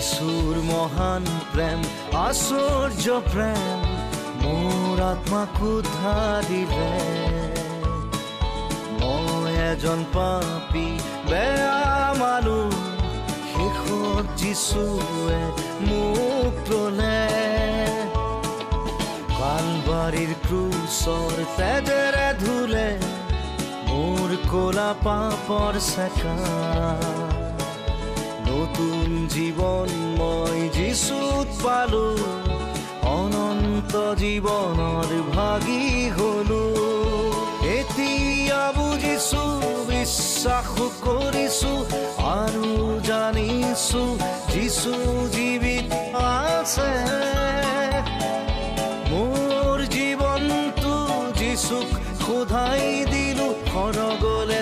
যিশুৰ মহান প্ৰেম আশ্চৰ্য প্ৰেম মোৰ আত্মাক উদ্ধাৰিলে মই এজন পাপী বেয়া মানুহ শেষত যিশুৱে মোক ল'লে কালবাৰীৰ ক্ৰুচৰ তেজেৰে ধুলে মোৰ ক'লা পাপৰ চেকা নতুন জীৱন মই যিশুত পালো অনন্ত জীৱনৰ ভাগী হলো এতিয়া বুজিছো বিশ্বাস কৰিছো আৰু জানিছো যিশু জীৱিত আছে মোৰ জীৱনটো যিশুক সদায় দিলো সৰগলে